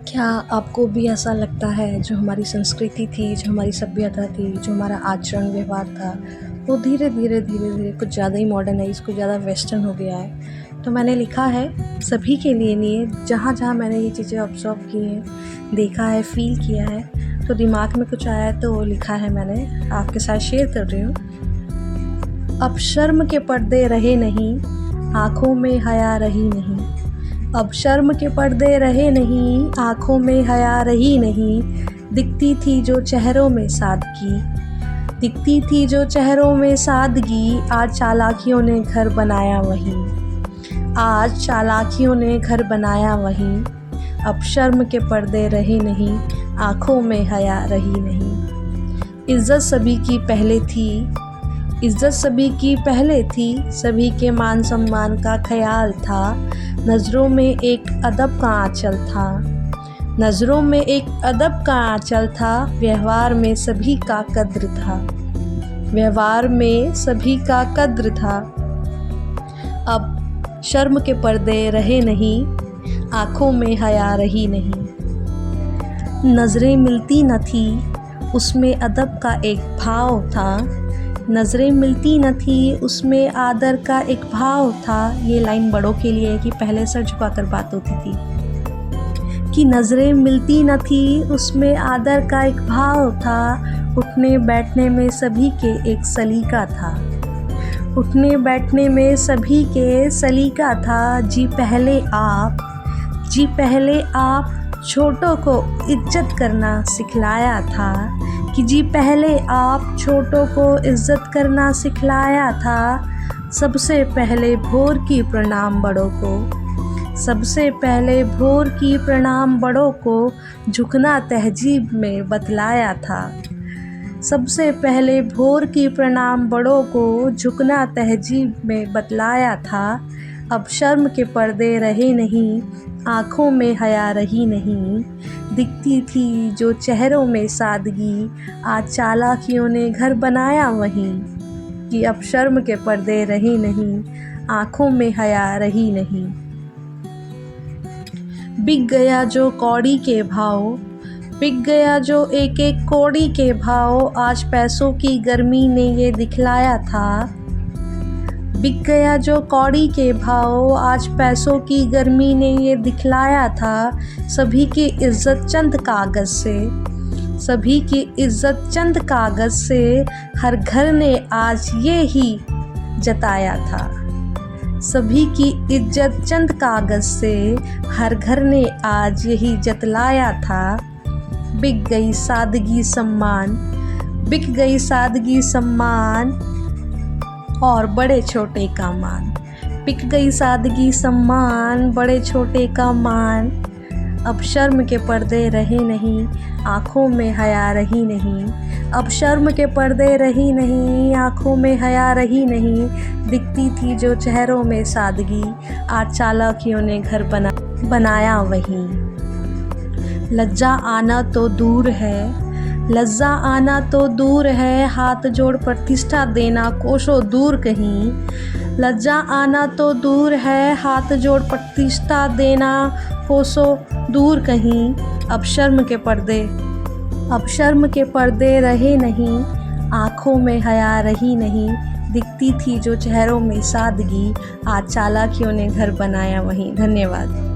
क्या आपको भी ऐसा लगता है जो हमारी संस्कृति थी, जो हमारी सभ्यता थी, जो हमारा आचरण व्यवहार था, वो धीरे धीरे कुछ ज़्यादा ही मॉडर्नाइज़, कुछ ज़्यादा वेस्टर्न हो गया है? तो मैंने लिखा है सभी के लिए नहीं है, जहाँ मैंने ये चीज़ें ऑब्ज़र्व की हैं, देखा है, फ़ील किया है, तो दिमाग में कुछ आया है तो वो लिखा है मैंने, आपके साथ शेयर कर रही हूँ। अब शर्म के पर्दे रहे नहीं, आँखों में हया रही नहीं। अब शर्म के पर्दे रहे नहीं, आँखों में हया रही नहीं। दिखती थी जो चेहरों में सादगी, दिखती थी जो चेहरों में सादगी, आज चालाकियों ने घर बनाया वहीं, आज चालाकियों ने घर बनाया वहीं। अब शर्म के पर्दे रहे नहीं, आँखों में हया रही नहीं। इज़्ज़त सभी की पहले थी, इज़्ज़त सभी की पहले थी, सभी के मान सम्मान का ख्याल था। नज़रों में एक अदब का आँचल था, नज़रों में एक अदब का आँचल था। व्यवहार में सभी का कद्र था, व्यवहार में सभी का कद्र था। अब शर्म के पर्दे रहे नहीं, आँखों में हया रही नहीं। नज़रें मिलती न थी, उसमें अदब का एक भाव था। नज़रें मिलती न थी, उसमें आदर का एक भाव था। ये लाइन बड़ों के लिए है कि पहले सर झुकाकर बात होती थी, कि नज़रें मिलती न थी, उसमें आदर का एक भाव था। उठने बैठने में सभी के एक सलीका था, उठने बैठने में सभी के सलीका था। जी पहले आप, जी पहले आप छोटों को इज्जत करना सिखलाया था, कि जी पहले आप छोटों को इज्जत करना सिखलाया था। सबसे पहले भोर की प्रणाम बड़ों को, सबसे पहले भोर की प्रणाम बड़ों को, झुकना तहजीब में बतलाया था। सबसे पहले भोर की प्रणाम बड़ों को, झुकना तहजीब में बतलाया था। अब शर्म के पर्दे रहे नहीं, आँखों में हया रही नहीं। दिखती थी जो चेहरों में सादगी, आज चालाकियों ने घर बनाया वहीं, कि अब शर्म के पर्दे रहे नहीं, आँखों में हया रही नहीं। बिक गया जो कौड़ी के भाव, बिक गया जो एक एक कौड़ी के भाव, आज पैसों की गर्मी ने ये दिखलाया था। बिक गया जो कौड़ी के भाव, आज पैसों की गर्मी ने ये दिखलाया था। सभी की इज्जत चंद कागज़ से, सभी की इज्जत चंद कागज़ से, हर घर ने आज ये ही जताया था। सभी की इज्जत चंद कागज़ से, हर घर ने आज यही जतलाया था। बिक गई सादगी सम्मान, बिक गई सादगी सम्मान, और बड़े छोटे का मान। बिक गई सादगी सम्मान, बड़े छोटे का मान। अब शर्म के पर्दे रहे नहीं, आँखों में हया रही नहीं। अब शर्म के पर्दे रही नहीं, आँखों में हया रही नहीं। दिखती थी जो चेहरों में सादगी, आज चालाकियों ने घर बनाया वहीं। लज्जा आना तो दूर है, लज्जा आना तो दूर है, हाथ जोड़ प्रतिष्ठा देना कोसों दूर कहीं। लज्जा आना तो दूर है, हाथ जोड़ प्रतिष्ठा देना कोसों दूर कहीं। अब शर्म के पर्दे, अब शर्म के पर्दे रहे नहीं, आँखों में हया रही नहीं। दिखती थी जो चेहरों में सादगी, आज चालाकियों ने घर बनाया वहीं। धन्यवाद।